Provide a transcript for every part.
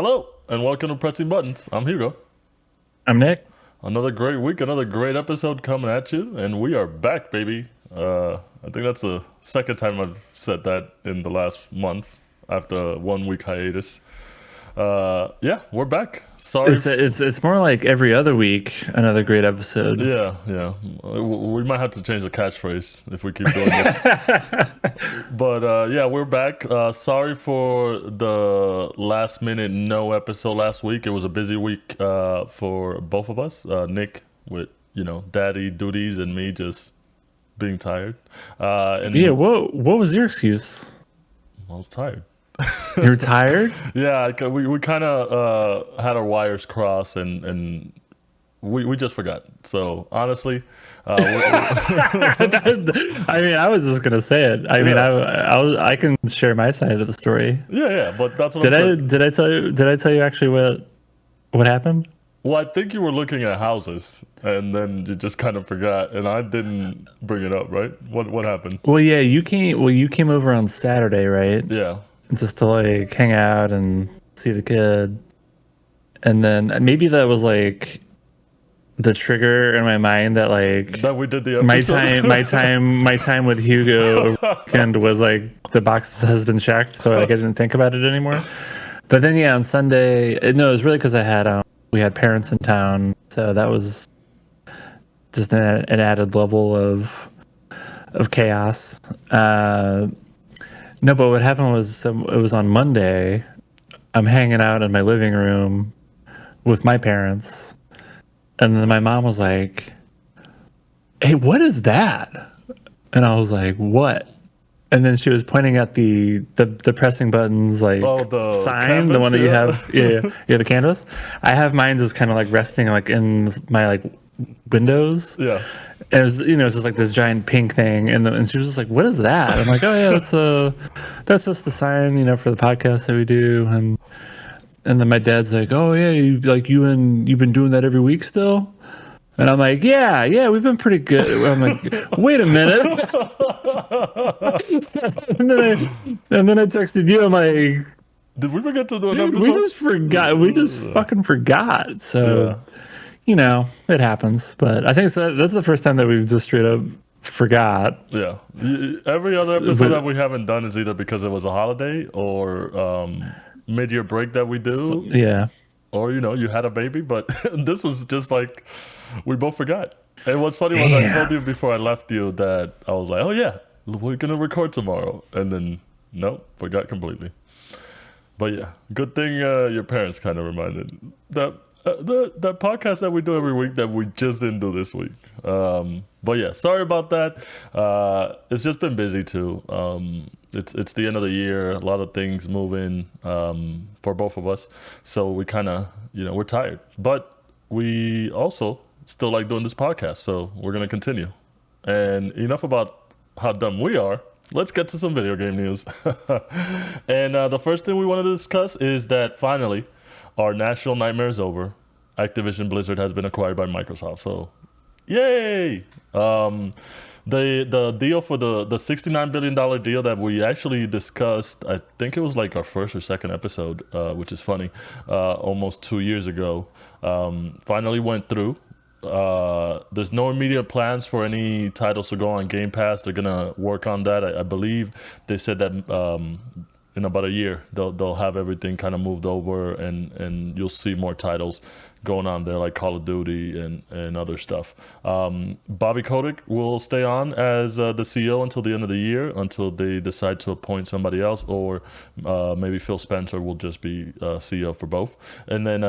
Hello, and welcome to Pressing Buttons. I'm Hugo. I'm Nick. Another great week, another great episode coming at you, and we are back, baby. I think that's the second time I've said that in the last month after a 1 week hiatus. Yeah, we're back. Sorry. It's more like every other week, another great episode. Yeah. We might have to change the catchphrase if we keep doing this. But yeah, we're back. Sorry for the last minute no episode last week. It was a busy week for both of us. Nick with daddy duties and me just being tired. And Yeah, what was your excuse? I was tired. You're tired? Yeah, we kind of had our wires crossed and we just forgot. So honestly, I was just gonna say it. I can share my side of the story. yeah. But that's what Did I'm I saying. did I tell you did I tell you actually what happened? Well, I think you were looking at houses and then you just kind of forgot, and I didn't bring it up, right? What happened? Well, yeah, you came over on Saturday, right? Yeah. Just to like hang out and see the kid, and then maybe that was like the trigger in my mind that like That we did the my episode. time with Hugo weekend was like the box has been checked, so like I didn't think about it anymore. But then yeah, on Sunday, no, it was really because we had parents in town, so that was just an added level of chaos. No, but what happened was it was on Monday. I'm hanging out in my living room with my parents, and then my mom was like, "Hey, what is that?" And I was like, "What?" And then she was pointing at the pressing buttons like The sign, the canvas, one that you yeah. have, yeah, the canvas. I have mine just kind of like resting like in my like windows. Yeah. And it was, it's just like this giant pink thing, and she was just like, "What is that?" I'm like, "Oh yeah, that's just the sign, for the podcast that we do." And then my dad's like, "Oh yeah, you've been doing that every week still?" And I'm like, "Yeah, we've been pretty good." I'm like, "Wait a minute." and then I texted you. I'm like, Did we forget to do an "Dude, episode? we just forgot. We just fucking forgot." So. Yeah. It happens, but I think that's the first time that we've just straight up forgot. Yeah. Every other episode But that we haven't done is either because it was a holiday or mid-year break that we do, yeah, or you had a baby. But this was just like we both forgot. And what's funny was I damn. told you before I left you that I was like, "Oh yeah, we're gonna record tomorrow," and then nope, forgot completely. But yeah, good thing your parents kind of reminded that the podcast that we do every week that we just didn't do this week. But yeah, sorry about that. It's just been busy too. It's the end of the year, a lot of things moving for both of us, so we kind of we're tired, but we also still like doing this podcast, so we're gonna continue. And enough about how dumb we are. Let's get to some video game news. And the first thing we want to discuss is that finally, our national nightmare is over. Activision Blizzard has been acquired by Microsoft. So, yay! The deal for the $69 billion deal that we actually discussed, I think it was like our first or second episode, which is funny, almost 2 years ago, finally went through. There's no immediate plans for any titles to go on Game Pass. They're gonna work on that. I believe they said that in about a year they'll have everything kind of moved over, and you'll see more titles going on there like Call of Duty and other stuff. Bobby Kotick will stay on as the CEO until the end of the year, until they decide to appoint somebody else, or maybe Phil Spencer will just be CEO for both. And then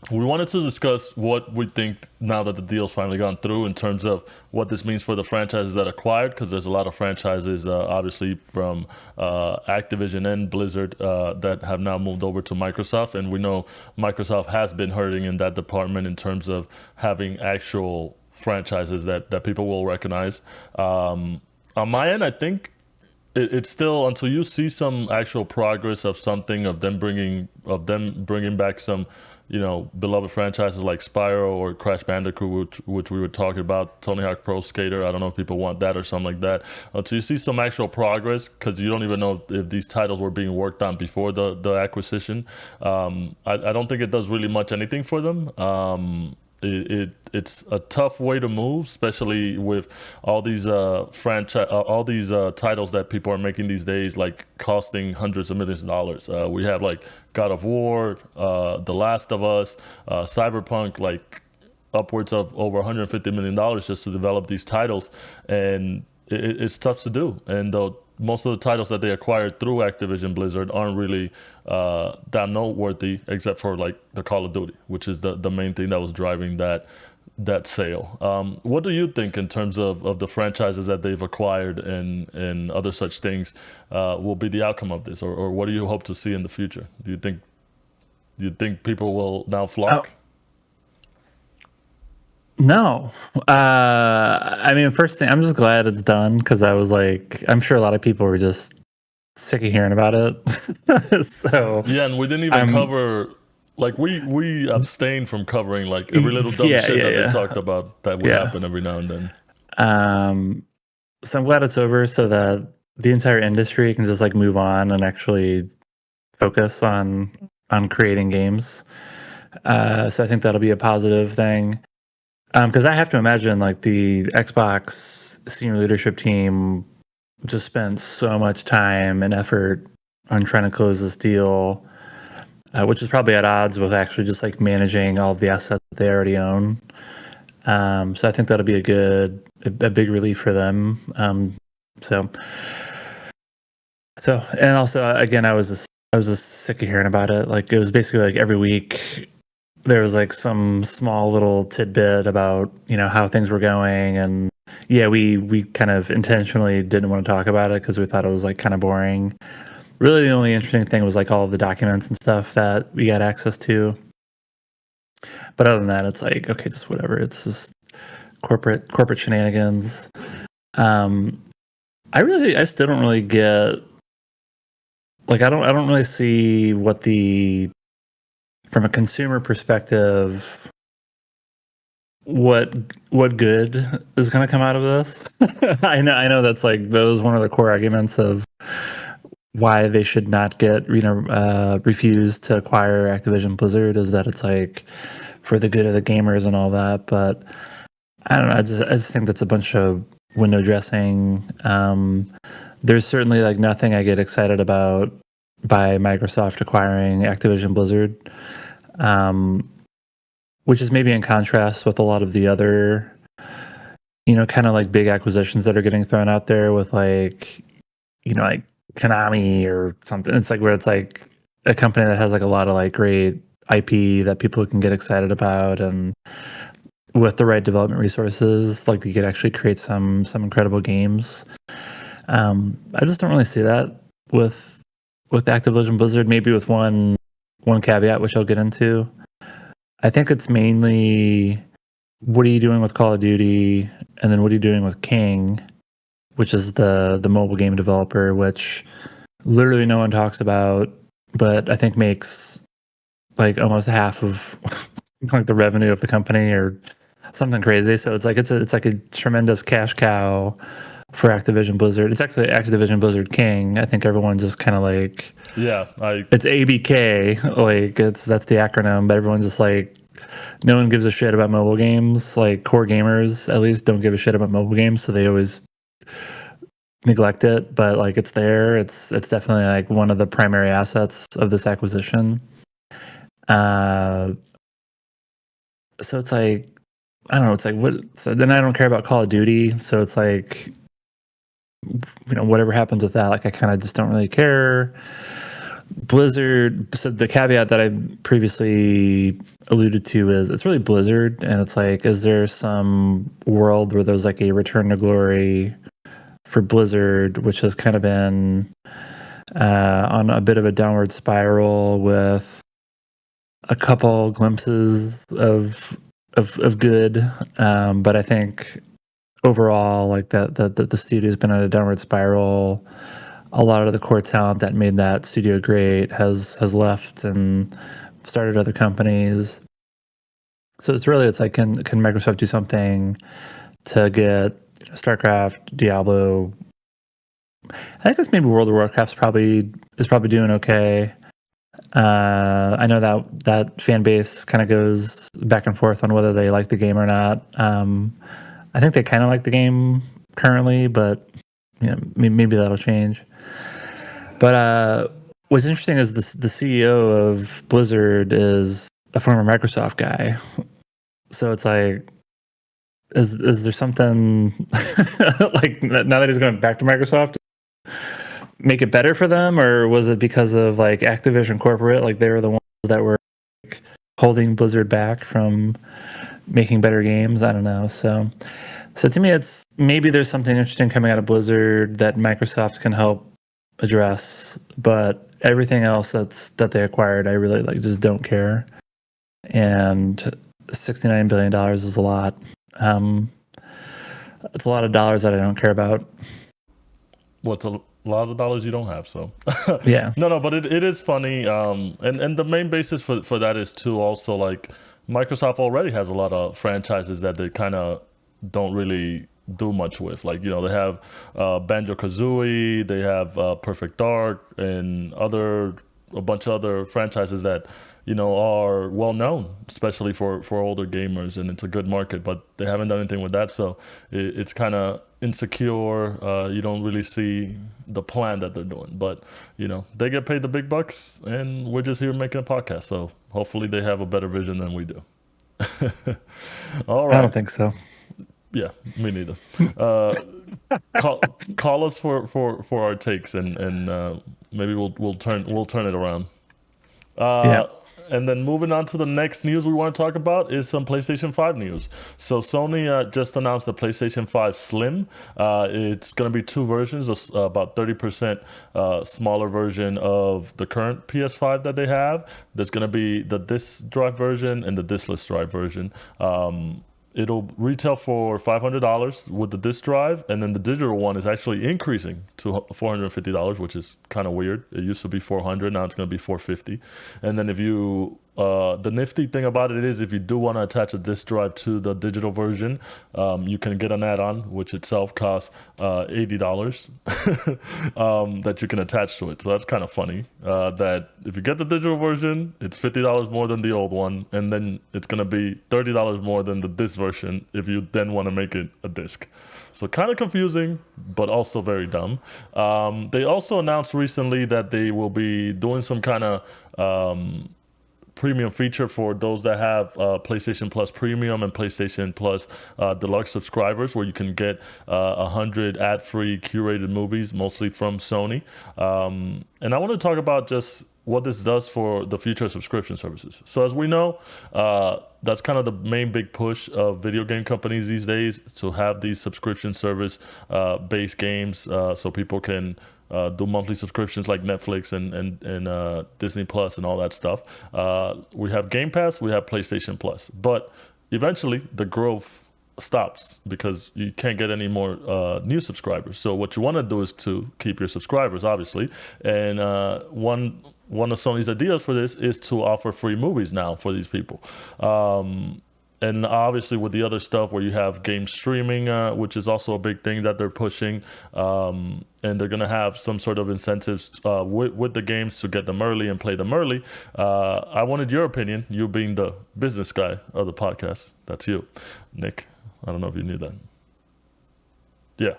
we wanted to discuss what we think now that the deal's finally gone through in terms of what this means for the franchises that acquired, because there's a lot of franchises, obviously, from Activision and Blizzard that have now moved over to Microsoft. And we know Microsoft has been hurting in that department in terms of having actual franchises that people will recognize. On my end, I think it's still, until you see some actual progress of something, of them bringing back some beloved franchises like Spyro or Crash Bandicoot, which we were talking about, Tony Hawk Pro Skater. I don't know if people want that or something like that. So you see some actual progress, because you don't even know if these titles were being worked on before the acquisition. I don't think it does really much anything for them. It's a tough way to move, especially with all these titles that people are making these days, like costing hundreds of millions of dollars. We have like God of War, The Last of Us, Cyberpunk, like upwards of over $150 million just to develop these titles, and it's tough to do. And most of the titles that they acquired through Activision Blizzard aren't really that noteworthy, except for like the Call of Duty, which is the main thing that was driving that sale. What do you think in terms of the franchises that they've acquired and other such things will be the outcome of this, or what do you hope to see in the future? Do you think people will now flock? No. I mean, first thing, I'm just glad it's done, because I was like, I'm sure a lot of people were just sick of hearing about it. So Yeah, and we didn't even cover, like, we abstained from covering like every little dumb shit that they talked about that would happen every now and then. So I'm glad it's over, so that the entire industry can just like move on and actually focus on creating games. So I think that'll be a positive thing. Because I have to imagine, like, the Xbox senior leadership team just spent so much time and effort on trying to close this deal, which is probably at odds with actually just like managing all of the assets that they already own. So I think that'll be a big relief for them. So and also, again, I was just sick of hearing about it. Like, it was basically like every week there was like some small little tidbit about how things were going, and we kind of intentionally didn't want to talk about it because we thought it was like kind of boring. Really, the only interesting thing was like all of the documents and stuff that we got access to. But other than that, it's like, okay, just whatever. It's just corporate shenanigans. I still don't really get, like, I don't really see what from a consumer perspective, what good is going to come out of this. I know that's like, that was one of the core arguments of why they should not get refused to acquire Activision Blizzard, is that it's like for the good of the gamers and all that. But I don't know, I just think that's a bunch of window dressing. There's certainly like nothing I get excited about by Microsoft acquiring Activision Blizzard, which is maybe in contrast with a lot of the other kind of like big acquisitions that are getting thrown out there with like like Konami or something. It's like where it's like a company that has like a lot of like great IP that people can get excited about, and with the right development resources, like you could actually create some incredible games. I just don't really see that with Activision Blizzard. Maybe with one caveat, which I'll get into. I think it's mainly, what are you doing with Call of Duty, and then what are you doing with King, which is the mobile game developer, which literally no one talks about, but I think makes like almost half of like the revenue of the company or something crazy. So it's like a tremendous cash cow for Activision Blizzard. It's actually Activision Blizzard King. I think everyone just kind of like, it's ABK, like that's the acronym, but everyone's just like, no one gives a shit about mobile games. Like, core gamers at least don't give a shit about mobile games, so they always neglect it. But like, it's there. It's definitely like one of the primary assets of this acquisition. So it's like, I don't know. It's like, what? So then I don't care about Call of Duty. So it's like, whatever happens with that, like I kind of just don't really care. Blizzard. So the caveat that I previously alluded to is it's really Blizzard, and it's like, is there some world where there's like a return to glory for Blizzard, which has kind of been on a bit of a downward spiral with a couple glimpses of good, but I think overall, like that the studio's been on a downward spiral. A lot of the core talent that made that studio great has left, and started other companies. So it's like, can Microsoft do something to get StarCraft, Diablo? I guess maybe World of Warcraft's probably doing okay. I know that fan base kind of goes back and forth on whether they like the game or not. I think they kind of like the game currently, but maybe that'll change. But what's interesting is the CEO of Blizzard is a former Microsoft guy. So it's like, is there something like now that he's going back to Microsoft, make it better for them, or was it because of like Activision corporate, like they were the ones that were like, holding Blizzard back from making better games? I don't know. So to me, it's maybe there's something interesting coming out of Blizzard that Microsoft can help address, but everything else that they acquired, I really like just don't care. And $69 billion is a lot. It's a lot of dollars that I don't care about. Well, it's a lot of dollars you don't have, so Yeah. no, but it is funny. And the main basis for that is too also like Microsoft already has a lot of franchises that they kind of don't really do much with. Like, they have Banjo-Kazooie, they have Perfect Dark, and a bunch of other franchises that are well known, especially for older gamers, and it's a good market. But they haven't done anything with that, so it's kind of insecure. You don't really see the plan that they're doing, but they get paid the big bucks, and we're just here making a podcast. So hopefully they have a better vision than we do. All right. I don't think so. Yeah, me neither. Call us for our takes, and maybe we'll turn it around. Yeah. And then moving on to the next news we want to talk about is some PlayStation 5 news. So Sony just announced the PlayStation 5 Slim. It's going to be two versions, about 30% smaller version of the current PS5 that they have. There's going to be the disc drive version and the diskless drive version. It'll retail for $500 with the disc drive, and then the digital one is actually increasing to $450, which is kind of weird. It used to be $400, now it's going to be $450. And then if you, the nifty thing about it is if you do want to attach a disc drive to the digital version, you can get an add-on, which itself costs $80 that you can attach to it. So that's kind of funny that if you get the digital version, it's $50 more than the old one, and then it's going to be $30 more than the disc version if you then want to make it a disc. So kind of confusing, but also very dumb. They also announced recently that they will be doing some kind of premium feature for those that have PlayStation Plus Premium and PlayStation Plus Deluxe subscribers, where you can get 100 ad-free curated movies, mostly from Sony. And I want to talk about just what this does for the future of subscription services. So as we know, that's kind of the main big push of video game companies these days, to have these subscription service based games, so people can do monthly subscriptions like Netflix and Disney Plus and all that stuff. We have Game Pass, we have PlayStation Plus, but eventually the growth stops because you can't get any more new subscribers. So what you want to do is to keep your subscribers, obviously. And one of Sony's ideas for this is to offer free movies now for these people. And obviously with the other stuff where you have game streaming, which is also a big thing that they're pushing, and they're going to have some sort of incentives with the games to get them early and play them early. I wanted your opinion, you being the business guy of the podcast. That's you, Nick. I don't know if you knew that. Yeah.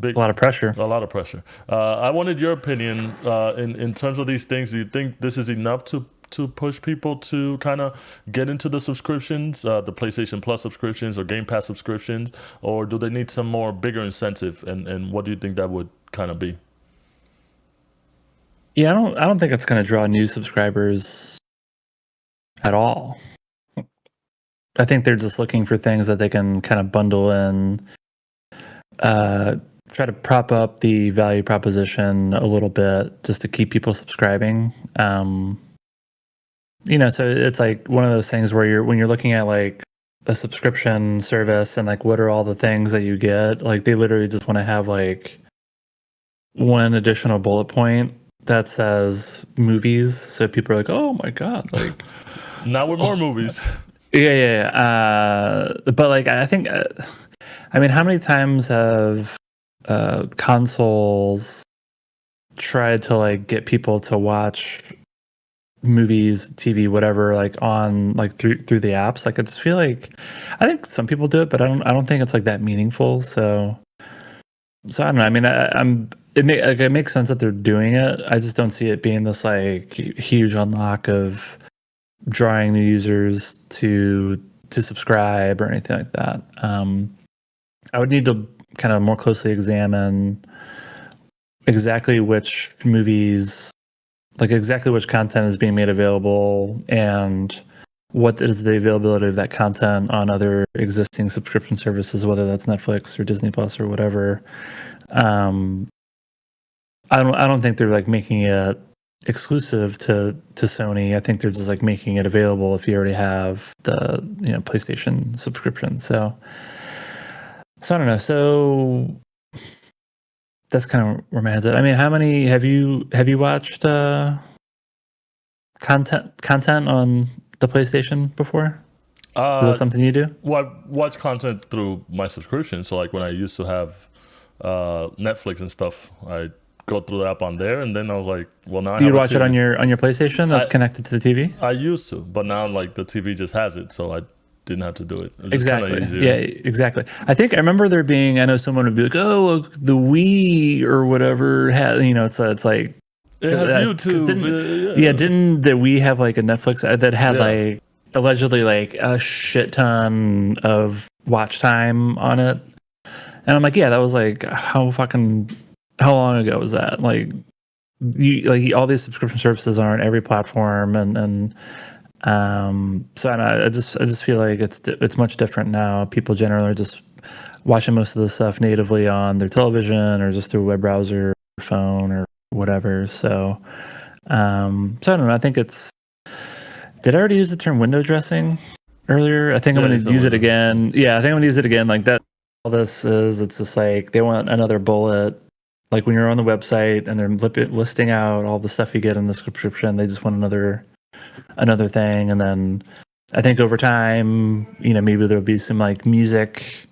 A lot of pressure. A lot of pressure. I wanted your opinion in terms of these things. Do you think this is enough to push people to kind of get into the subscriptions, the PlayStation Plus subscriptions or Game Pass subscriptions, or do they need some more bigger incentive? And what do you think that would kind of be? Yeah, I don't think it's going to draw new subscribers at all. I think they're just looking for things that they can kind of bundle in, try to prop up the value proposition a little bit just to keep people subscribing. So it's like one of those things where when you're looking at like a subscription service and like what are all the things that you get, like they literally just want to have like one additional bullet point that says movies, so people are like, "Oh my god!" Like, Now with more movies. yeah. But like, I think, I mean, how many times have consoles tried to like get people to watch movies, TV, whatever, like on like through the apps? Like, I just feel like I think some people do it, but I don't think it's like that meaningful. So I don't know. I mean, it makes sense that they're doing it. I just don't see it being this like huge unlock of drawing new users to subscribe or anything like that. I would need to kind of more closely examine exactly which movies, like exactly which content is being made available, and what is the availability of that content on other existing subscription services, whether that's Netflix or Disney Plus or whatever. I don't think they're like making it exclusive to Sony. I think they're just like making it available if you already have the PlayStation subscription. So I don't know. So that's kind of where my head's at. I mean, how many have you watched content on the PlayStation before? Is that something you do? Well, I watch content through my subscription. So like when I used to have Netflix and stuff, I go through the app on there, and then I was like, well, now I You'd have a watch it TV. on your PlayStation that's connected to the TV? I used to, but now like the TV just has it, so I didn't have to do it. It's Exactly. easier. Yeah, exactly. I think I remember there being. I know someone would be like, "Oh, well, the Wii or whatever had." It's like It has YouTube. Didn't the Wii have like a Netflix that had like allegedly like a shit ton of watch time on it? And I'm like, yeah, that was like how long ago was that? Like all these subscription services are on every platform, and so I just feel like it's much different now. People generally are just watching most of the stuff natively on their television or just through a web browser, or phone, or whatever. So I don't know. I think it's. Did I already use the term window dressing earlier? I think I'm going to use it again. Yeah, I think I'm going to use it again. Like that. All this is, it's just like they want another bullet. Like when you're on the website and they're listing out all the stuff you get in the subscription, they just want another thing. And then I think over time, maybe there'll be some like music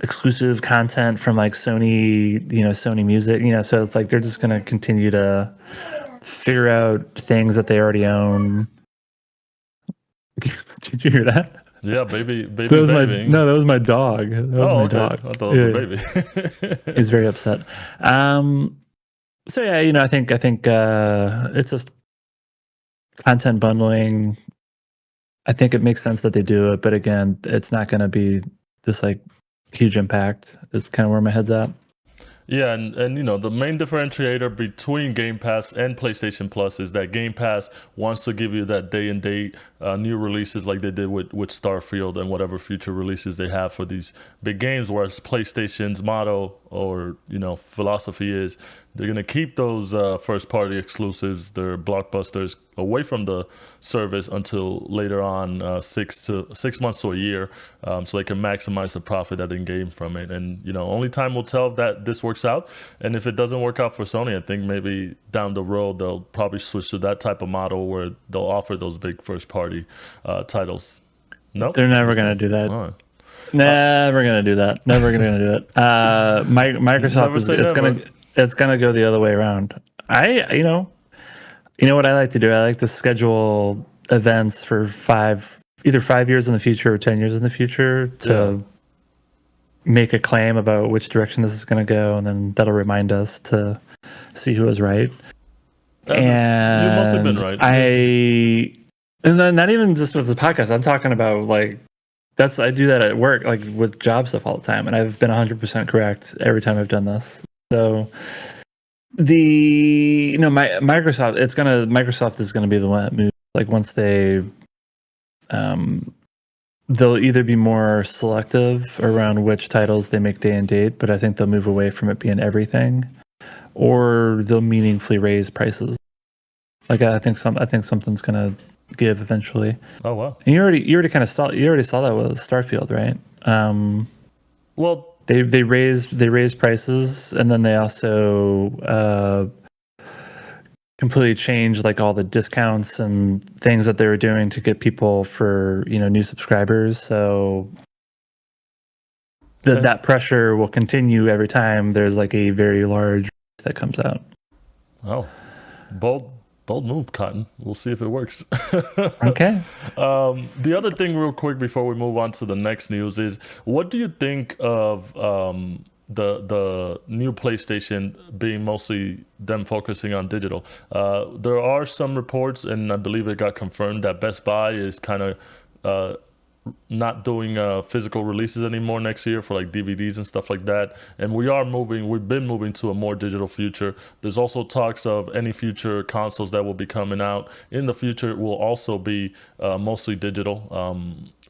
exclusive content from like Sony, Sony Music, so it's like they're just going to continue to figure out things that they already own. Did you hear that? Yeah, baby. That was that was my dog. That was my dog. I thought it was a baby. He's very upset. So yeah, I think it's just content bundling. I think it makes sense that they do it, but again, it's not going to be this like huge impact. Is kind of where my head's at. Yeah, and the main differentiator between Game Pass and PlayStation Plus is that Game Pass wants to give you that day and date new releases like they did with Starfield and whatever future releases they have for these big games, whereas PlayStation's motto or philosophy is they're going to keep those first party exclusives, their blockbusters, away from the service until later on, 6 months to a year, so they can maximize the profit that they gain from it. And only time will tell that this works out. And if it doesn't work out for Sony, I think maybe down the road they'll probably switch to that type of model where they'll offer those big first party titles. No, they're never going to do that. Right. Never going to do that. Never going to do it. Microsoft it's gonna go the other way around. You know what I like to do? I like to schedule events for either 5 years in the future or 10 years in the future to make a claim about which direction this is going to go, and then that'll remind us to see who was right. And you must have been right. And then not even just with the podcast. I'm talking about like I do that at work, like with job stuff all the time, and I've been 100% correct every time I've done this. So Microsoft is gonna be the one that moves. Like once they'll either be more selective around which titles they make day and date, but I think they'll move away from it being everything, or they'll meaningfully raise prices. Like I think something's gonna give eventually. Oh wow! And you already saw that with Starfield, right? Well. They raised prices, and then they also completely changed like all the discounts and things that they were doing to get people for new subscribers. So that pressure will continue every time there's like a very large that comes out. Oh, bold move, Cotton. We'll see if it works. Okay. The other thing, real quick, before we move on to the next news, is what do you think of the new PlayStation being mostly them focusing on digital? There are some reports, and I believe it got confirmed that Best Buy is kind of not doing physical releases anymore next year for like DVDs and stuff like that. And we've been moving to a more digital future. There's also talks of any future consoles that will be coming out in the future will also be mostly digital.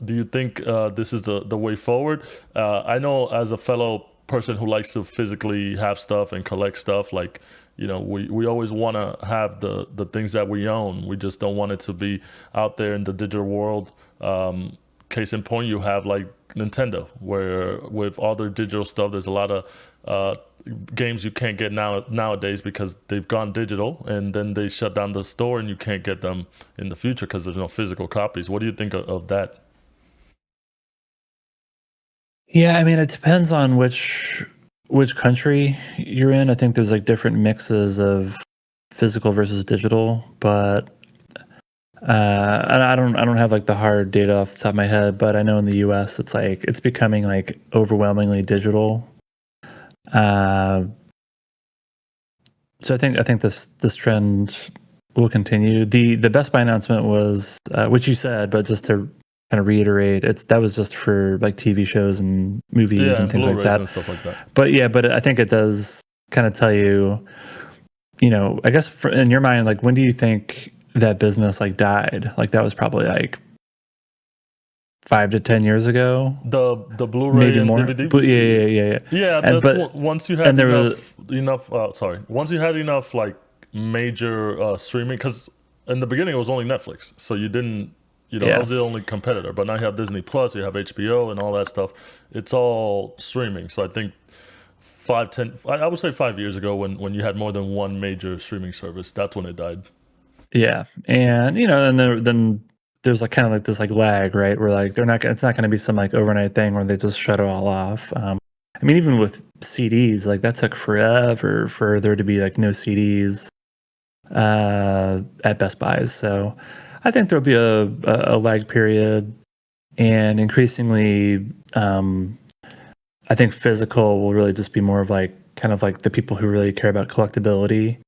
Do you think this is the way forward? I know, as a fellow person who likes to physically have stuff and collect stuff, like, we always want to have the things that we own. We just don't want it to be out there in the digital world. Case in point, you have like Nintendo, where with all their digital stuff, there's a lot of games you can't get nowadays because they've gone digital, and then they shut down the store and you can't get them in the future because there's no physical copies. What do you think of that? Yeah, I mean, it depends on which country you're in. I think there's like different mixes of physical versus digital, but I don't have like the hard data off the top of my head, but I know in the US it's becoming like overwhelmingly digital. Uh, so I think this trend will continue. The Best Buy announcement was which you said, but just to kind of reiterate, that was just for like TV shows and movies Yeah, and and things like Blu-rays that. and stuff like that. But I think it does kind of tell you, I guess in your mind, like when do you think that business like died? Like that was probably like 5 to 10 years ago, The Blu-ray maybe and more. DVD. But yeah. Yeah, And that's but once you had and there was enough. Sorry, once you had enough like major streaming, because in the beginning it was only Netflix, so you didn't. That yeah was the only competitor. But now you have Disney Plus, you have HBO, and all that stuff. It's all streaming. So I think 5, 10. I would say 5 years ago, when you had more than one major streaming service, that's when it died. yeah, and and then there's like kind of like this like lag, right? Where like it's not going to be some like overnight thing where they just shut it all off. I mean, even with CDs, like that took forever for there to be like no CDs at Best Buys. So I think there'll be a lag period, and increasingly, I think physical will really just be more of like kind of like the people who really care about collectability.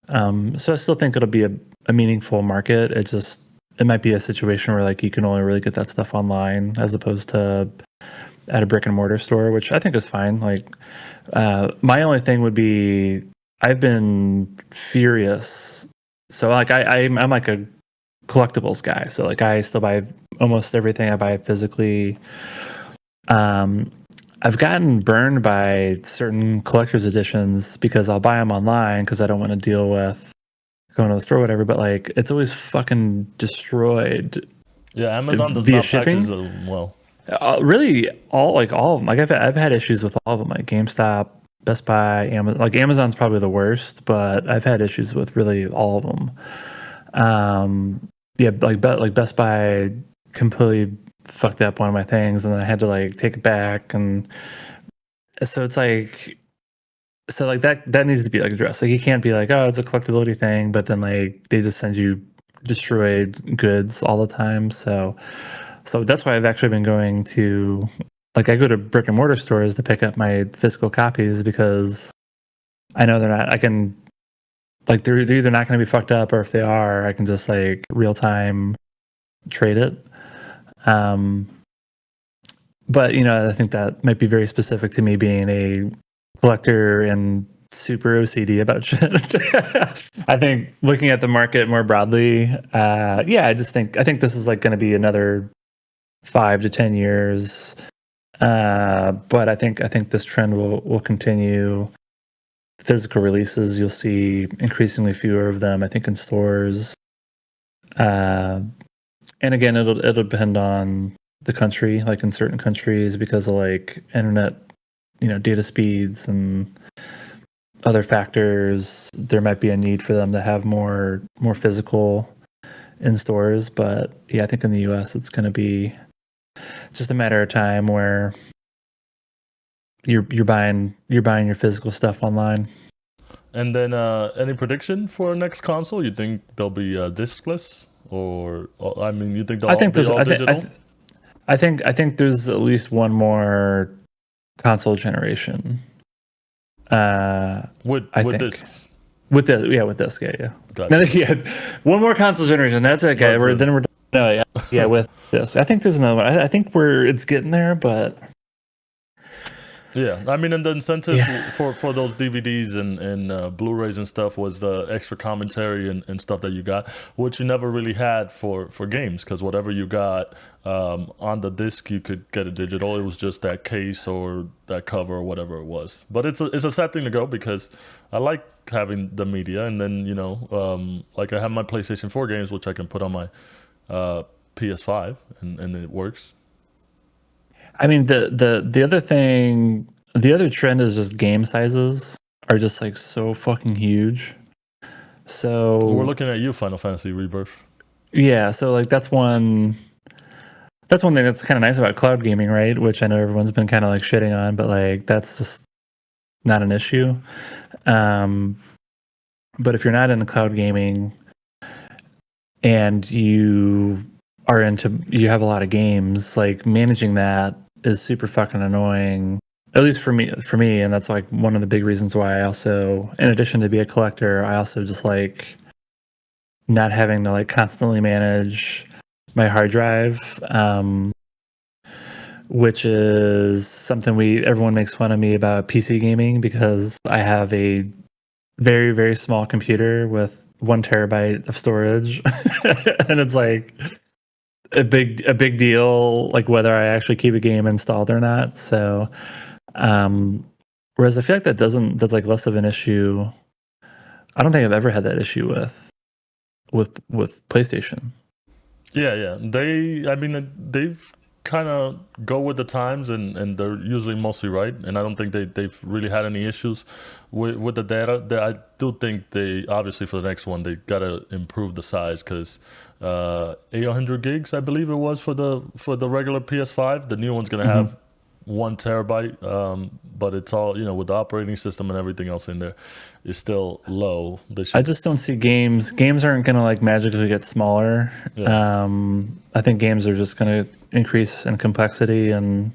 So I still think it'll be a meaningful market. It might be a situation where like you can only really get that stuff online as opposed to at a brick and mortar store, which I think is fine. Like my only thing would be I've been furious. So like I'm like a collectibles guy. So like I still buy almost everything I buy physically. Um, I've gotten burned by certain collector's editions because I'll buy them online because I don't want to deal with going to the store or whatever. But like it's always fucking destroyed Yeah, Amazon does via not package shipping. them well. Really, all of them. Like I've had issues with all of them. Like GameStop, Best Buy, Amazon. Like Amazon's probably the worst, but I've had issues with really all of them. Yeah, like Best Buy completely fucked up one of my things, and then I had to like take it back, and so it's like that needs to be like addressed. Like you can't be like, oh, it's a collectability thing, but then like they just send you destroyed goods all the time. So that's why I've actually been going to like I go to brick and mortar stores to pick up my physical copies because I know they're not. I can like they're either not going to be fucked up, or if they are, I can just like real time trade it. Um, but I think that might be very specific to me being a collector and super OCD about shit. I think looking at the market more broadly, yeah, I think this is like going to be another 5 to 10 years. But I think this trend will continue. Physical releases, you'll see increasingly fewer of them, I think, in stores. Uh, and again, it'll depend on the country. Like in certain countries, because of like internet, data speeds and other factors, there might be a need for them to have more physical in stores. But yeah, I think in the US it's going to be just a matter of time where you're buying your physical stuff online. And then any prediction for next console? You think they'll be discless, or I mean, you think they'll I think be there's all digital? I think there's at least one more console generation. With I think discs. with this, yeah. Gotcha. Yeah, one more console generation. That's okay. That's it. Then we're done. No, yeah, with this. I think there's another one. I think it's getting there, but Yeah, I mean, and the incentive yeah. for those DVDs and Blu-rays and stuff was the extra commentary and stuff that you got, which you never really had for games, because whatever you got on the disc, you could get it digital. It was just that case or that cover or whatever it was. But it's a sad thing to go, because I like having the media, and then like I have my PlayStation 4 games, which I can put on my PS5, and it works. I mean, the other thing, the other trend is just game sizes are just like so fucking huge. So We're looking at you, Final Fantasy Rebirth. yeah, so like that's one thing that's kind of nice about cloud gaming, right? Which I know everyone's been kind of like shitting on, but like that's just not an issue. Um, but if you're not into cloud gaming and you have a lot of games, like managing that is super fucking annoying. At least for me, and that's like one of the big reasons why I also, in addition to be a collector, I also just like not having to like constantly manage my hard drive, which is something everyone makes fun of me about PC gaming, because I have a very, very small computer with 1 terabyte of storage, and it's like a big deal, like whether I actually keep a game installed or not. So, whereas I feel like that's like less of an issue. I don't think I've ever had that issue with PlayStation. Yeah. I mean, they've kind of go with the times, and they're usually mostly right. And I don't think they've really had any issues with the data. I do think they, obviously for the next one, they gotta improve the size, because 800 gigs, I believe it was for the regular PS5. The new one's gonna have 1 terabyte, but it's all, with the operating system and everything else in there, is still low. I just don't see games aren't gonna like magically get smaller. Yeah. I think games are just gonna increase in complexity and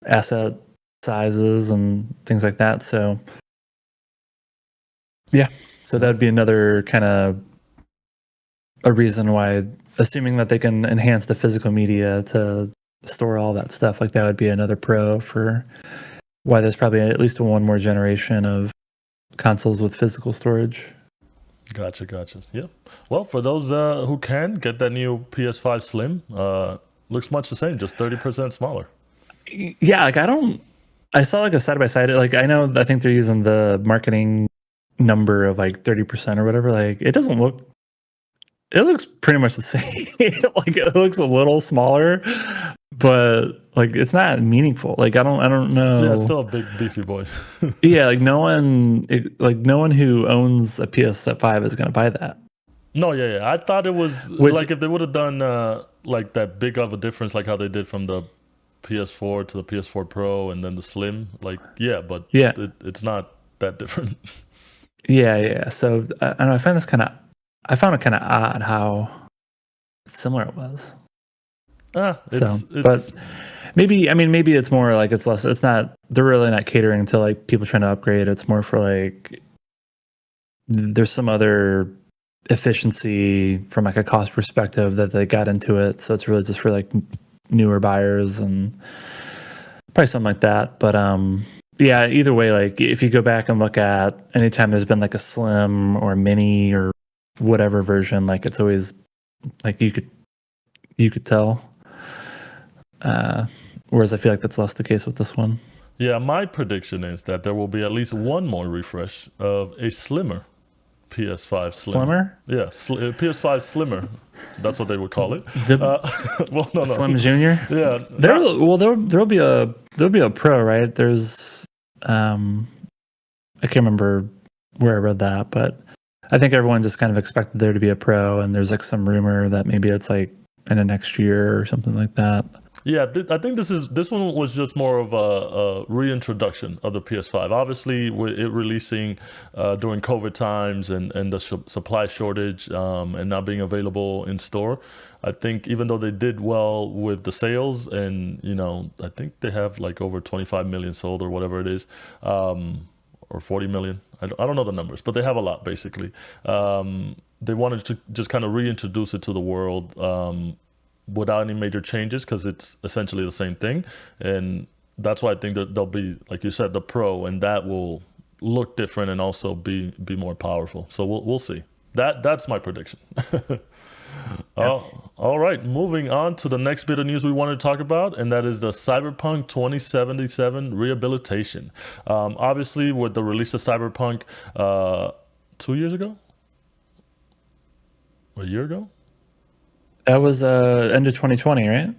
asset sizes and things like that. So yeah, so that'd be another kind of a reason why, assuming that they can enhance the physical media to store all that stuff, like that would be another pro for why there's probably at least one more generation of consoles with physical storage. Gotcha. Yeah. Well, for those who can get that new PS5 Slim, looks much the same, just 30% smaller. Yeah, like I saw like a side by side. Like I think they're using the marketing number of like 30% or whatever. Like it looks pretty much the same. Like it looks a little smaller, but like it's not meaningful. Like I don't know. Yeah, it's still a big beefy boy. Yeah, like no one who owns a PS5 is gonna buy that. No, yeah. I thought it was like if they would have done like that big of a difference, like how they did from the PS4 to the PS4 Pro and then the Slim. Like, yeah, but yeah, it's not that different. Yeah. So I don't know. I found it kind of odd how similar it was. But maybe it's more like it's less. It's not. They're really not catering to like people trying to upgrade. It's more for like there's some other efficiency from like a cost perspective that they got into it. So it's really just for like newer buyers and probably something like that. But yeah, either way, like if you go back and look at anytime there's been like a slim or a mini or whatever version, like it's always like you could tell. Whereas I feel like that's less the case with this one. Yeah, my prediction is that there will be at least one more refresh of a slimmer PS5 Slim. Slimmer? Yeah, PS5 Slimmer. That's what they would call it. Well, no. Slim Junior. Yeah. There'll be a Pro, right? There's I can't remember where I read that, but I think everyone just kind of expected there to be a pro, and there's like some rumor that maybe it's like in the next year or something like that. Yeah, I think this one was just more of a reintroduction of the PS5. Obviously, with it releasing during COVID times and the supply shortage and not being available in store, I think even though they did well with the sales, and I think they have like over 25 million sold or whatever it is, or 40 million. I don't know the numbers, but they have a lot basically. They wanted to just kind of reintroduce it to the world. Without any major changes, because it's essentially the same thing, and that's why I think that there'll be, like you said, the pro, and that will look different and also be more powerful. So we'll see. That's my prediction. Yeah. All right, moving on to the next bit of news we wanted to talk about, and that is the Cyberpunk 2077 rehabilitation. Obviously, with the release of Cyberpunk 2 years ago, a year ago. That was end of 2020, right?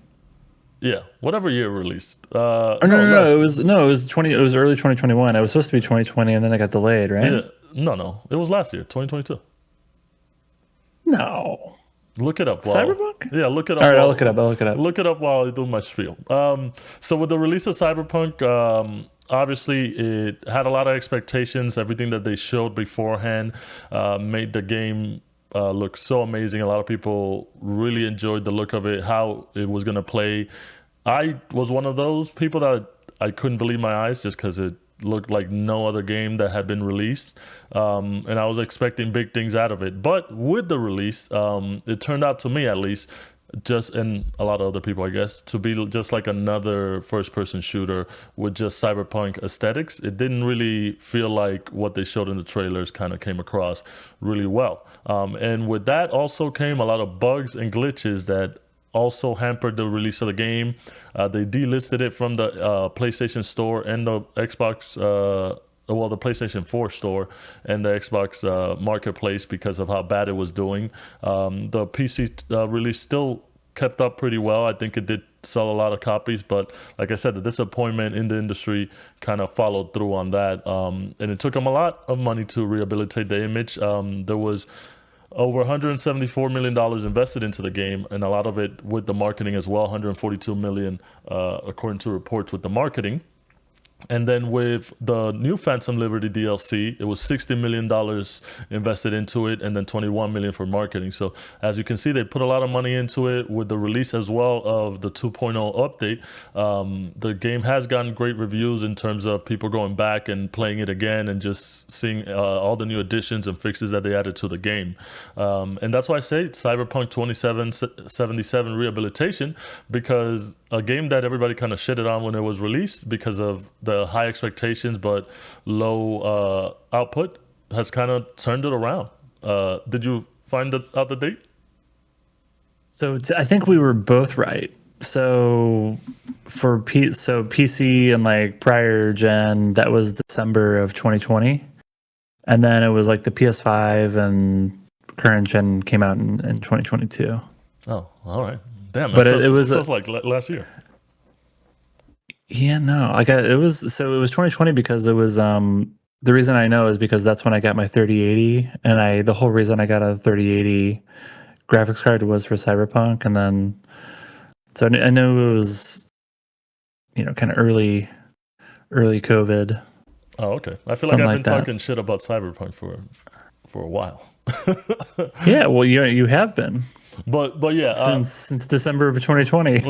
Yeah, whatever year it released. Or no, it was 20. It was early 2021. It was supposed to be 2020, and then it got delayed, right? Yeah, no, it was last year, 2022. No, Look it up. Cyberpunk. Yeah, look it up. All right, I'll look it up. Look it up while I do my spiel. So with the release of Cyberpunk, obviously it had a lot of expectations. Everything that they showed beforehand made the game look so amazing. A lot of people really enjoyed the look of it, how it was going to play. I was one of those people that I couldn't believe my eyes, just because it looked like no other game that had been released, and I was expecting big things out of it. But with the release, it turned out, to me at least, and a lot of other people, I guess, to be just like another first-person shooter with just cyberpunk aesthetics. It didn't really feel like what they showed in the trailers kind of came across really well. And with that also came a lot of bugs and glitches that also hampered the release of the game. They delisted it from the PlayStation Store and the Xbox, the PlayStation 4 store and the Xbox Marketplace, because of how bad it was doing. The PC release still kept up pretty well. I think it did sell a lot of copies, but like I said, the disappointment in the industry kind of followed through on that. And it took them a lot of money to rehabilitate the image. There was over $174 million invested into the game, and a lot of it with the marketing as well, $142 million according to reports with the marketing. And then with the new Phantom Liberty DLC, it was $60 million invested into it, and then $21 million for marketing. So as you can see, they put a lot of money into it with the release as well of the 2.0 update. The game has gotten great reviews in terms of people going back and playing it again and just seeing all the new additions and fixes that they added to the game. And that's why I say Cyberpunk 2077 rehabilitation, because a game that everybody kind of shitted on when it was released because of the high expectations but low output has kind of turned it around. Did you find out the date? So I think we were both right. So for PC and like prior gen, that was December of 2020, and then it was like the PS5 and current gen came out in 2022. Oh, all right. Damn, but it was like last year. Yeah, no, it was 2020 because it was the reason I know is because that's when I got my 3080, and the whole reason I got a 3080 graphics card was for Cyberpunk, and then so I knew it was kind of early COVID. Oh, okay. I feel like I've been talking shit about Cyberpunk for a while. Yeah, well, you have been. But yeah, since December of 2020.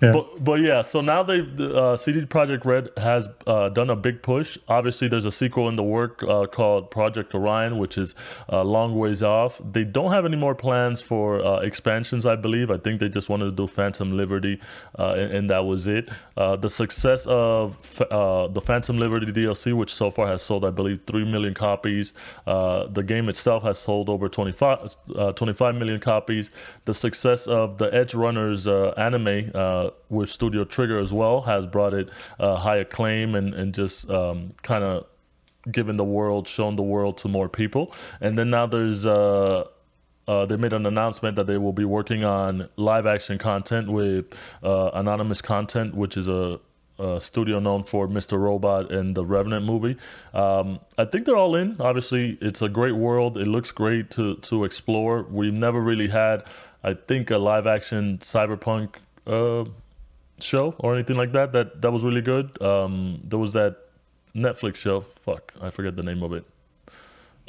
Yeah. But yeah, so now CD Projekt Red has done a big push. Obviously, there's a sequel in the work called Project Orion, which is a long ways off. They don't have any more plans for expansions, I believe. I think they just wanted to do Phantom Liberty, and that was it. The success of the Phantom Liberty DLC, which so far has sold, I believe, 3 million copies. The game itself has sold over 25 million copies. The success of the Edge Runners anime with Studio Trigger as well has brought it high acclaim and just kind of shown the world to more people. And then now there's they made an announcement that they will be working on live action content with Anonymous Content, which is a studio known for Mr. Robot and the Revenant movie. I think they're all in. Obviously, it's a great world. It looks great to explore. We've never really had, I think, a live action Cyberpunk show or anything like that. That was really good. There was that Netflix show. Fuck, I forget the name of it.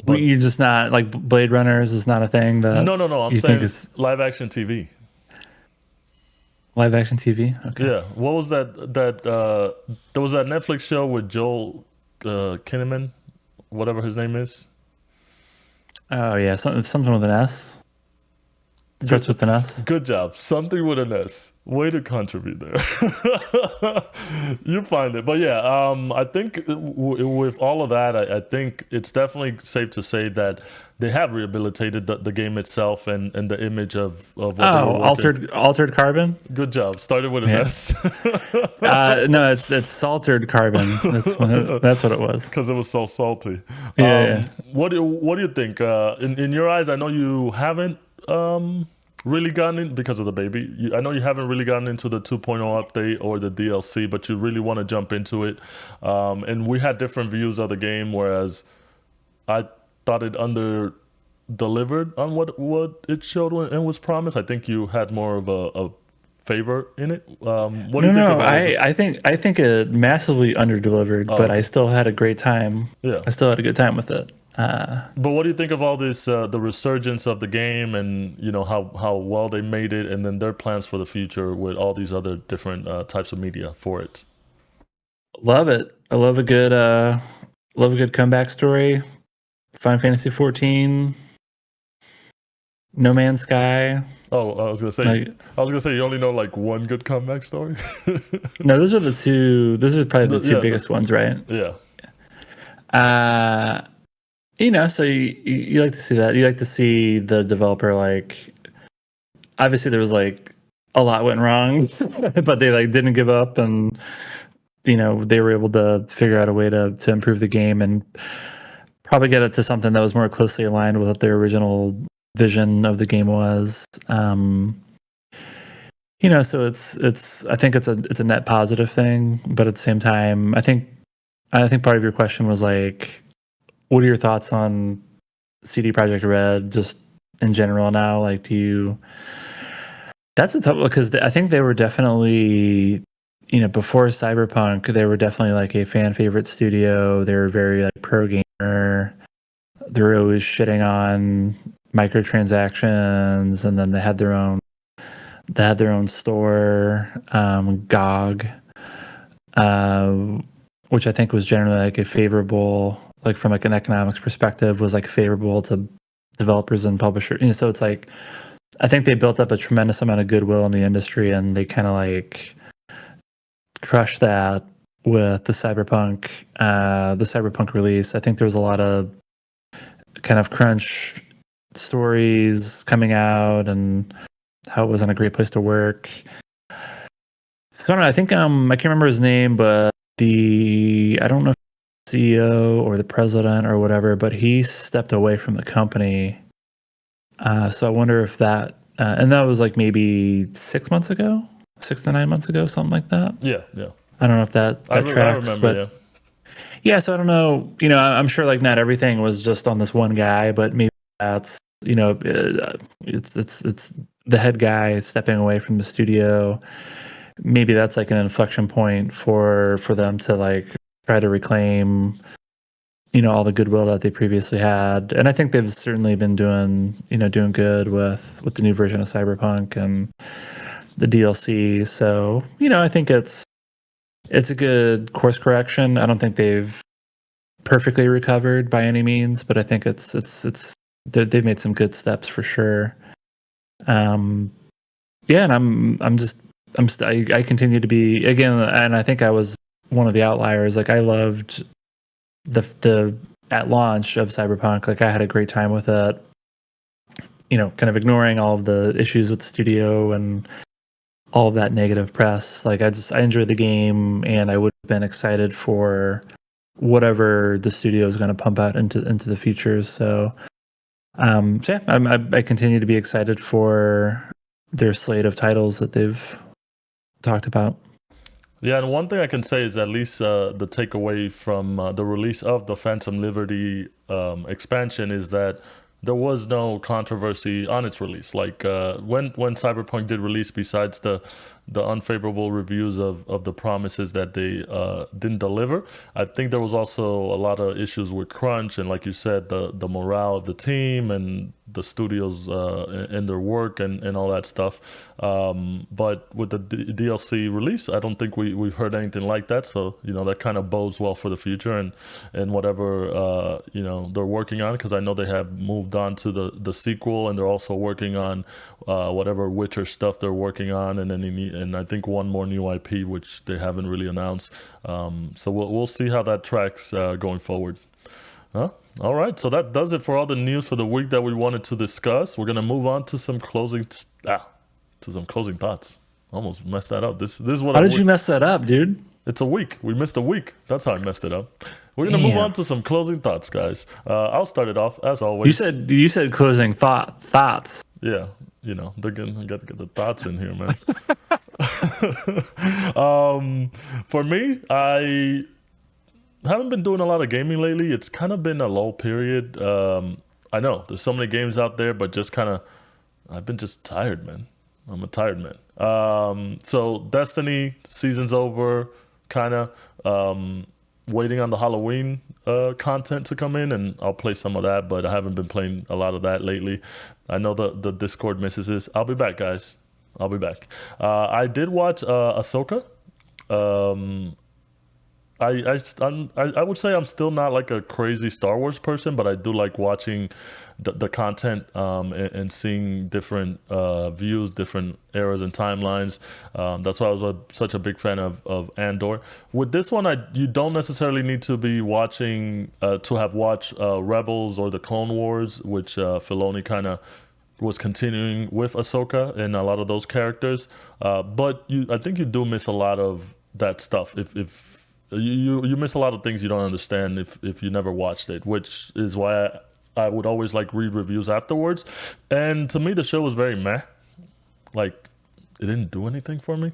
But You're just not like Blade Runners is not a thing that no, I'm you think saying is live action TV. live action TV. Okay. Yeah, what was that? There was that Netflix show with Joel Kinnaman, whatever his name is. Oh yeah, something with an S. Starts Good, with an S. good job. Something with an S. Way to contribute there. You find it, but yeah, I think with all of that, I think it's definitely safe to say that they have rehabilitated the game itself and the image of what they were working. Altered Carbon. Good job. Started with an Yeah. S. No, it's Saltered Carbon. That's what it was. Because it was so salty. Yeah. What do you think? In your eyes, I know you haven't really gotten in because of the baby. I know you haven't really gotten into the 2.0 update or the DLC, but you really want to jump into it. And we had different views of the game, whereas I thought it under delivered on what it showed and was promised. I think you had more of a favor in it. What do you think No, of all this? I think it massively underdelivered, but okay. I still had a great time. Yeah. I still had a good time with it. But what do you think of all this, the resurgence of the game, and how well they made it, and then their plans for the future with all these other different types of media for it? Love it. I love a good comeback story. Final Fantasy 14, No Man's Sky. Oh, Like, I was gonna say you only know like one good comeback story. no, those are the two. Those are probably the two Yeah, biggest ones, right? yeah, Uh, so you like to see that. You like to see the developer like. Obviously, there was like a lot went wrong, but they like didn't give up, and they were able to figure out a way to improve the game and probably get it to something that was more closely aligned with what their original vision of the game was. So it's I think it's a net positive thing, but at the same time, I think part of your question was like, what are your thoughts on CD Projekt Red just in general now? Like, that's a tough, because I think they were definitely, before Cyberpunk, they were definitely like a fan favorite studio. They were very like pro gamer. They were always shitting on microtransactions, and then they had their own store, GOG, which I think was generally like a favorable, like from like an economics perspective, was like favorable to developers and publishers. So it's like, I think they built up a tremendous amount of goodwill in the industry, and they kind of like crushed that with the Cyberpunk release. I think there was a lot of kind of crunch stories coming out, and how it wasn't a great place to work. I don't know. I think I can't remember his name, but I don't know if the CEO or the president or whatever, but he stepped away from the company. So I wonder if that, and that was like maybe 6 months ago, 6 to 9 months ago, something like that. yeah. I don't know if that I tracks, remember. but yeah. So I don't know. I'm sure like not everything was just on this one guy, but maybe that's it's the head guy stepping away from the studio. Maybe that's like an inflection point for them to like try to reclaim all the goodwill that they previously had. And I think they've certainly been doing good with the new version of Cyberpunk and the DLC. So I think it's a good course correction. I don't think they've perfectly recovered by any means, but I think they've made some good steps for sure. Yeah, and I continue to be, again, and I think I was one of the outliers. Like, I loved the at launch of Cyberpunk. Like, I had a great time with it. Kind of ignoring all of the issues with the studio and all of that negative press. Like, I enjoyed the game, and I would have been excited for whatever the studio is going to pump out into the future. So yeah, I continue to be excited for their slate of titles that they've talked about. Yeah, and one thing I can say is at least the takeaway from the release of the Phantom Liberty expansion is that there was no controversy on its release. Like when Cyberpunk did release, besides the unfavorable reviews of the promises that they didn't deliver, I think there was also a lot of issues with crunch and, like you said, the morale of the team and the studios and their work and all that stuff. But with the DLC release, I don't think we've heard anything like that. So that kind of bodes well for the future and whatever they're working on, because I know they have moved on to the sequel, and they're also working on whatever Witcher stuff they're working on, and I think one more new IP which they haven't really announced. So we'll see how that tracks going forward. Huh? All right, so that does it for all the news for the week that we wanted to discuss. We're gonna move on to some closing thoughts. Almost messed that up. This is what. How did you mess that up, dude? It's a week. We missed a week. That's how I messed it up. We're gonna move on to some closing thoughts, guys. I'll start it off as always. You said closing thoughts. Yeah, they're gonna get the thoughts in here, man. For me, I haven't been doing a lot of gaming lately. It's kind of been a low period. I know there's so many games out there, but just kind of, I've been just tired, man. I'm a tired man. So Destiny season's over, kind of waiting on the Halloween content to come in, and I'll play some of that, but I haven't been playing a lot of that lately. I know the Discord misses this. I'll be back, guys. I'll be back. I did watch Ahsoka. I would say I'm still not like a crazy Star Wars person, but I do like watching the content and seeing different views, different eras and timelines. That's why I was such a big fan of Andor. With this one, you don't necessarily need to be watching to have watched Rebels or the Clone Wars, which Filoni kind of was continuing with Ahsoka and a lot of those characters. But I think you do miss a lot of that stuff if you miss a lot of things you don't understand if you never watched it, which is why I would always like read reviews afterwards. And to me, the show was very meh. Like, it didn't do anything for me,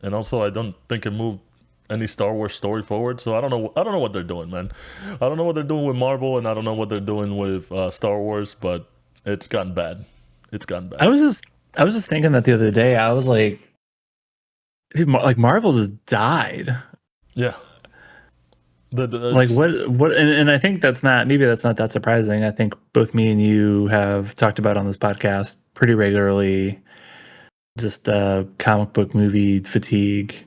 and also I don't think it moved any Star Wars story forward. So I don't know what they're doing, man. I don't know what they're doing with Marvel, and I don't know what they're doing with Star Wars, but it's gotten bad. It's gotten bad. I was just thinking that the other day. I was like, dude, like Marvel just died. Yeah. Like what and I think that's not that surprising. I think both me and you have talked about on this podcast pretty regularly just comic book movie fatigue,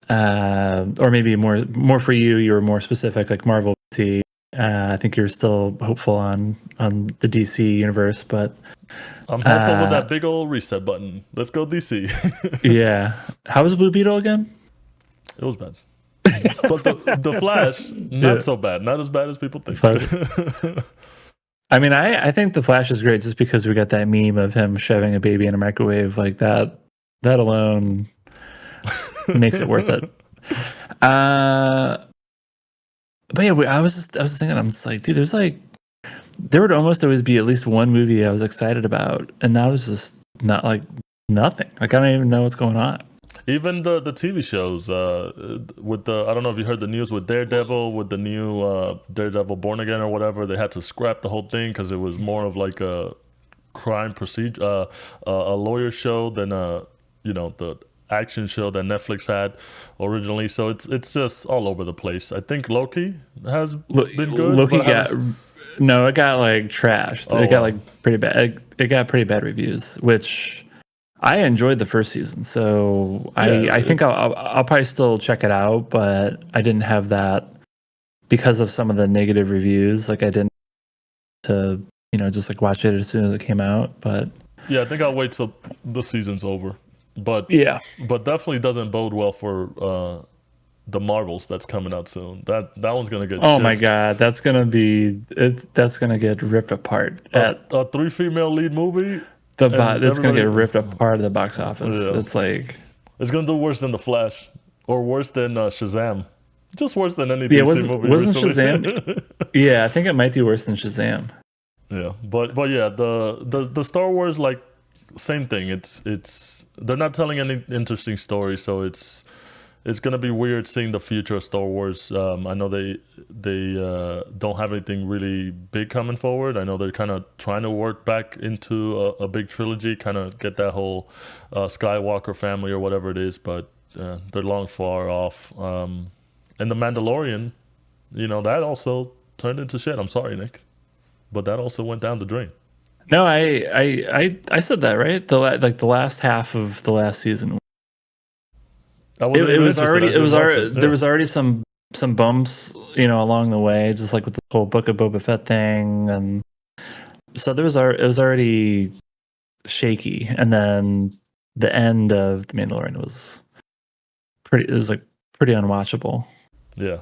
or maybe more for you were more specific, like Marvel fatigue. I think you're still hopeful on the DC universe, but I'm hopeful with that big old reset button. Let's go DC. Yeah. How was Blue Beetle again? It was bad. But the Flash, not so bad. Not as bad as people think. I mean, I think the Flash is great just because we got that meme of him shoving a baby in a microwave. Like that alone makes it worth it. But yeah, I was just thinking, I'm just like, dude, there would almost always be at least one movie I was excited about, and now it's just not like nothing. Like I don't even know what's going on. Even the TV shows with I don't know if you heard the news with Daredevil, with the new Daredevil Born Again or whatever, they had to scrap the whole thing because it was more of like a crime procedure, a lawyer show than the action show that Netflix had originally. So it's just all over the place. I think Loki has been good. Loki it got like trashed. It got like pretty bad. It got pretty bad reviews, which I enjoyed the first season, so I think I'll probably still check it out, but I didn't have that because of some of the negative reviews. Like I didn't to just like watch it as soon as it came out. But yeah, I think I'll wait till the season's over. But but definitely doesn't bode well for the Marvels that's coming out soon. That one's gonna get. Oh my god, that's gonna get ripped apart. A 3 female lead movie. It's gonna get ripped apart at the box office. Yeah. It's like it's gonna do worse than The Flash, or worse than Shazam. Just worse than any DC movie. Wasn't Shazam? Yeah, I think it might be worse than Shazam. Yeah, but yeah, the Star Wars, like, same thing. It's they're not telling any interesting story, so it's it's gonna be weird seeing the future of Star Wars. I know they don't have anything really big coming forward. I know they're kind of trying to work back into a big trilogy, kind of get that whole Skywalker family or whatever it is, but they're long far off. And the Mandalorian, that also turned into shit. I'm sorry, Nick, but that also went down the drain. No, I said that right. The last half of the last season. It was already there was already some bumps, along the way, just like with the whole Book of Boba Fett thing, and so it was already shaky, and then the end of The Mandalorian was pretty. It was like pretty unwatchable. Yeah,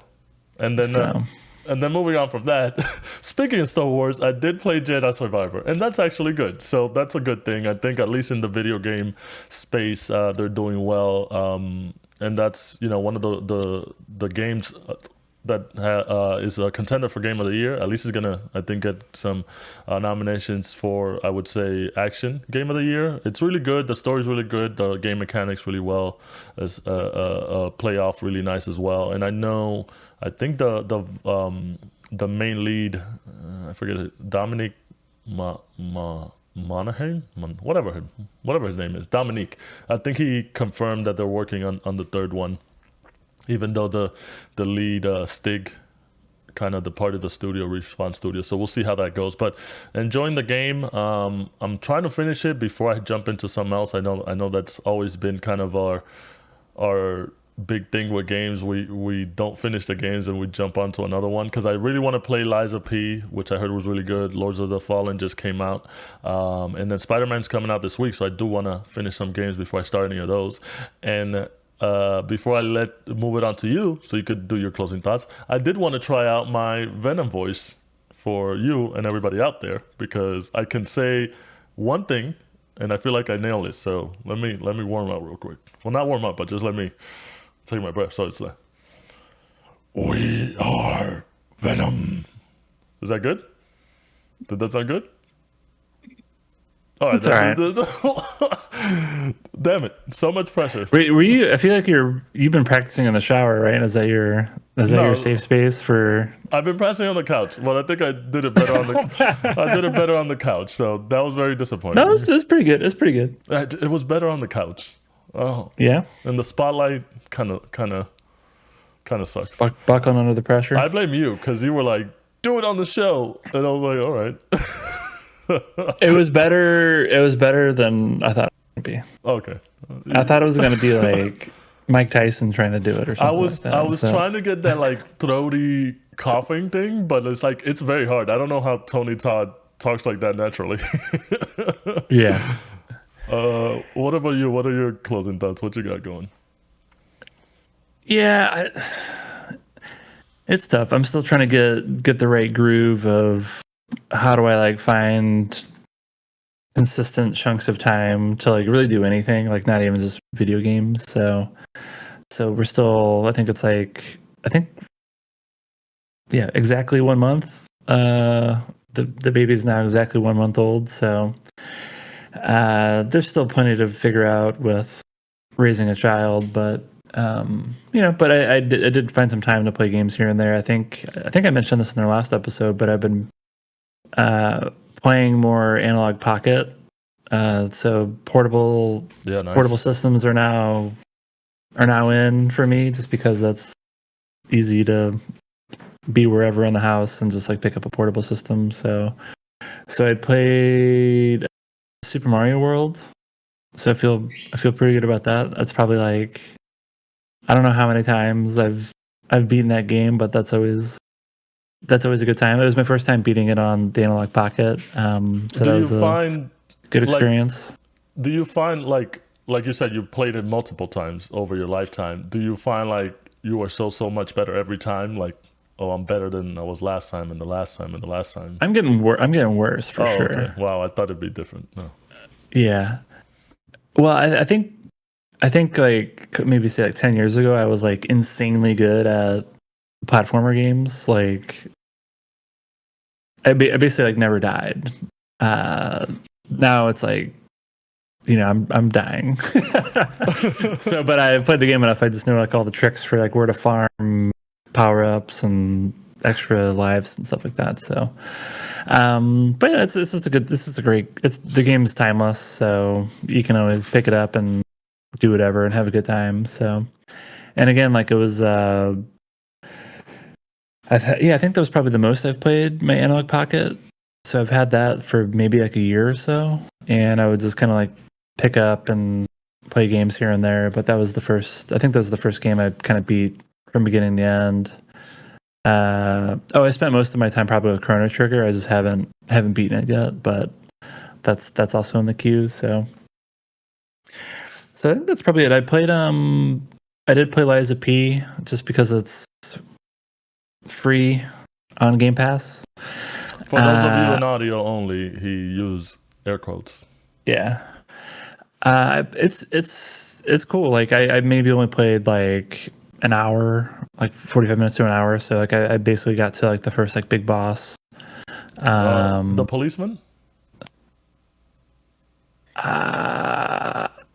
and then moving on from that, speaking of Star Wars, I did play Jedi Survivor, and that's actually good. So that's a good thing. I think at least in the video game space, they're doing well. And that's one of the games that is a contender for Game of the Year. At least it's gonna, I think, get some nominations for, I would say, Action Game of the Year. It's really good. The story's really good. The game mechanics really well. As play off really nice as well. And I think the main lead, I forget it, Dominic Monaghan, whatever his name is, Dominique. I think he confirmed that they're working on the third one, even though the lead Stig kind of departed the studio, Respawn Studio. So we'll see how that goes. But enjoying the game. I'm trying to finish it before I jump into something else. I know that's always been kind of our big thing with games. We don't finish the games and we jump onto another one, because I really want to play Lies of P, which I heard was really good. Lords of the Fallen just came out, and then Spider-Man's coming out this week, so I do want to finish some games before I start any of those. And before I move it on to you so you could do your closing thoughts, I did want to try out my Venom voice for you and everybody out there, because I can say one thing and I feel like I nailed it. So let me warm up real quick. Well, not warm up, but just let me take my breath. So it's like, we are Venom. Is that good? Did that sound good? All right. It's all right. Damn it! So much pressure. Were you? I feel like you've been practicing in the shower, right? Is that your safe space for? I've been practicing on the couch, but I think I did it better on the couch. So that was very disappointing. No, it's pretty good. It's pretty good. It was better on the couch. Oh yeah. And the spotlight kind of sucks. Buckling under the pressure. I blame you, because you were like, do it on the show, and I was like, all right. It was better than I thought it would be. Okay. I thought it was going to be like Mike Tyson trying to do it or something. I was trying to get that like throaty coughing thing, but it's very hard. I don't know how Tony Todd talks like that naturally. Yeah. What about you? What are your closing thoughts? What you got going? Yeah, it's tough. I'm still trying to get the right groove of how do I like find consistent chunks of time to like really do anything, like not even just video games. So we're still, I think exactly 1 month. The baby's now exactly 1 month old, so there's still plenty to figure out with raising a child, but but I did find some time to play games here and there. I think I mentioned this in their last episode, but I've been playing more Analog Pocket. So portable systems are now in for me, just because that's easy to be wherever in the house and just like pick up a portable system. So I played Super Mario World. So I feel pretty good about that. That's probably like, I don't know how many times I've beaten that game, but that's always a good time. It was my first time beating it on the Analog Pocket. So that was a good experience. Do you find like you said, you've played it multiple times over your lifetime? Do you find like you are so much better every time? Like, oh, I'm better than I was last time and the last time and the last time. I'm getting worse for sure. Okay. Wow, I thought it'd be different. No. Yeah. Well, I think like maybe say like 10 years ago, I was like insanely good at platformer games. Like I basically like never died. Now it's like I'm dying. So, but I've played the game enough. I just know like all the tricks for like where to farm, power ups, and extra lives and stuff like that. So, but yeah, it's just a good. This is a great. It's the game's timeless, so you can always pick it up and do whatever and have a good time. So, and again, like it was. I think that was probably the most I've played my Analog Pocket. So I've had that for maybe like a year or so, and I would just kind of like pick up and play games here and there. But that was the first. I think that was the first game I kind of beat from beginning to end. I spent most of my time probably with Chrono Trigger. I just haven't beaten it yet, but that's also in the queue. So I think that's probably it. I did play Liza P just because it's free on Game Pass. For those of you in audio only, he used air quotes. Yeah. It's cool. Like I maybe only played like an hour, like 45 minutes to an hour. So like I basically got to like the first like big boss. The policeman?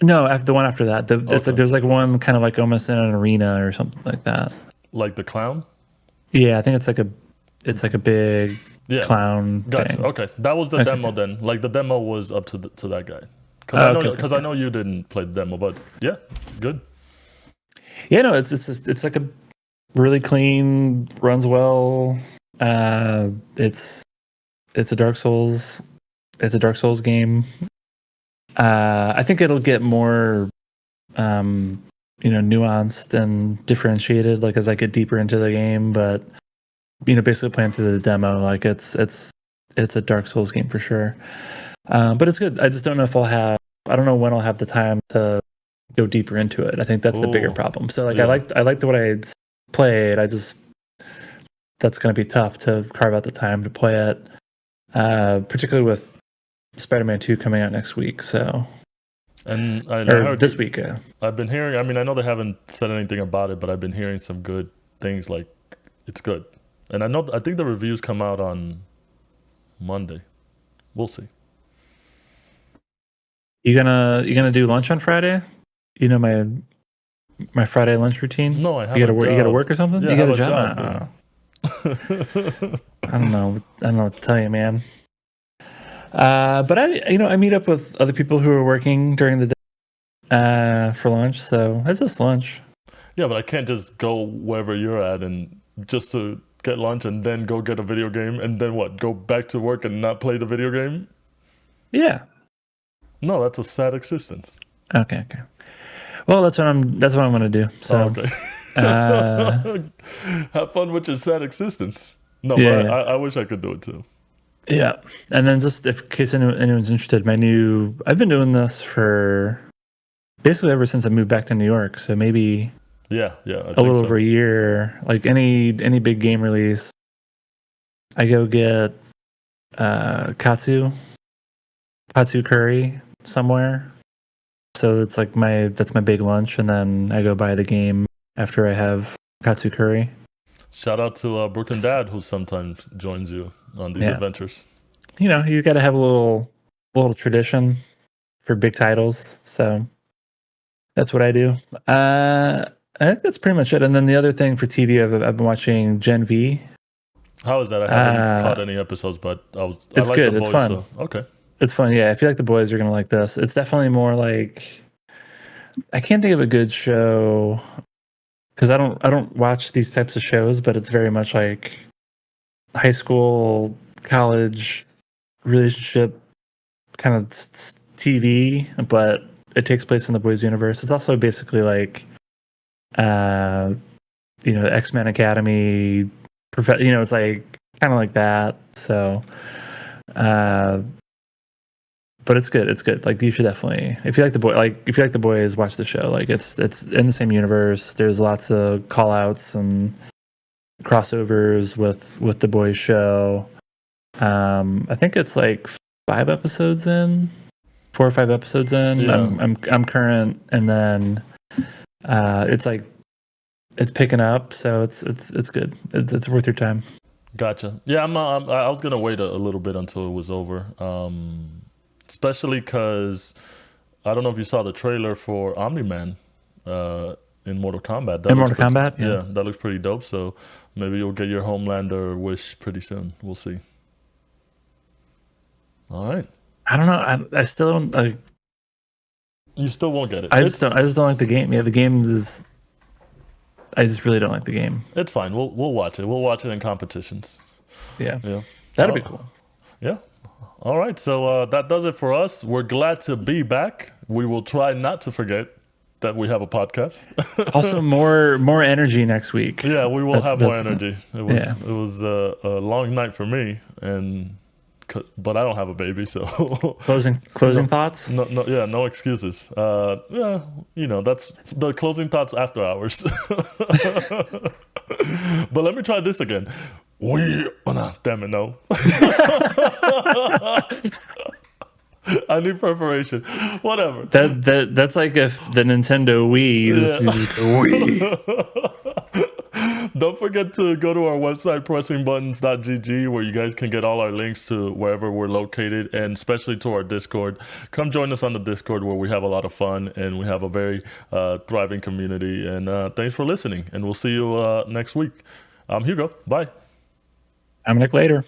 No, after the one after that. It's Okay. like there's like one kind of like almost in an arena or something like that. Like the clown? Yeah, I think it's like a big Yeah. clown Gotcha. thing. Okay. That was the Okay. demo then. Like the demo was up to that guy. Because Okay. I know you didn't play the demo, but yeah, good. Yeah, no, it's like a really clean, runs well. It's a Dark Souls. It's a Dark Souls game. I think it'll get more, nuanced and differentiated, like as I get deeper into the game. But basically playing through the demo, like it's a Dark Souls game for sure. But it's good. I just don't know if I don't know when I'll have the time to go deeper into it. I think that's the bigger Ooh, problem. So like yeah. I liked what I played. That's going to be tough to carve out the time to play it, particularly with Spider-Man 2 coming out next week. So And I or heard this week. I've been hearing. I mean, I know they haven't said anything about it, but I've been hearing some good things. Like it's good, and I think the reviews come out on Monday. We'll see. You gonna do lunch on Friday? You know my Friday lunch routine. No, I have You gotta a work. You job. gotta work or something. Yeah, You I got have a a job. job. Yeah. I don't know. I don't know what to tell you, man. But I meet up with other people who are working during the day for lunch. So it's just lunch. Yeah, but I can't just go wherever you're at and just to get lunch and then go get a video game and then what? Go back to work and not play the video game? Yeah. No, that's a sad existence. Okay. Well, that's what I'm gonna do. So, okay. uh, Have fun with your sad existence. No, yeah, but yeah, I wish I could do it too. yeah. And then just if in case anyone's interested, I've been doing this for basically ever since I moved back to New York. So maybe Yeah, I a think little so. over a year. Like any big game release, I go get katsu curry somewhere. So it's like that's my big lunch, and then I go buy the game after I have katsu curry. Shout out to Brooklyn Dad, who sometimes joins you on these Yeah, adventures. you got to have a little tradition for big titles. So that's what I do. I think that's pretty much it. And then the other thing for TV, I've been watching Gen V. How is that? I haven't caught any episodes, but I It's like the good. It's boys, fun. so okay. It's fun. Yeah, I feel like the boys are gonna like this. It's definitely more like I can't think of a good show because I don't watch these types of shows, but it's very much like high school, college relationship kind of TV, but it takes place in the boys' universe. It's also basically like, X-Men Academy. It's like kind of like that. So, but it's good. It's good. Like you should definitely, if you like the boys, watch the show. Like it's in the same universe. There's lots of call outs and crossovers with the boys show. I think it's like 4 or 5 episodes in. Yeah. I'm current, and then it's like it's picking up, so it's good. It's worth your time. Gotcha. Yeah, I was gonna wait a little bit until it was over, especially because I don't know if you saw the trailer for Omni-Man in Mortal Kombat. That In looks Mortal pretty, Kombat, yeah, that looks pretty dope. So maybe you'll get your Homelander wish pretty soon. We'll see. All right. I don't know. I still don't. You still won't get it. I just don't like the game. Yeah, the game is. I just really don't like the game. It's fine. We'll watch it. We'll watch it in competitions. Yeah, Yeah. that'd be cool. Yeah. All right. So that does it for us. We're glad to be back. We will try not to forget that we have a podcast. Also, more energy next week. Yeah, we will have more that's- energy. It was a long night for me, but I don't have a baby, so Closing thoughts. no excuses. Yeah, that's the closing thoughts after hours. But let me try this again. Damn it, no. I need preparation. Whatever. That's like if the Nintendo Wii is the Wii. Don't forget to go to our website, pressingbuttons.gg, where you guys can get all our links to wherever we're located, and especially to our Discord. Come join us on the Discord, where we have a lot of fun and we have a very thriving community. And thanks for listening, and we'll see you next week. I'm Hugo. Bye. I'm Nick later.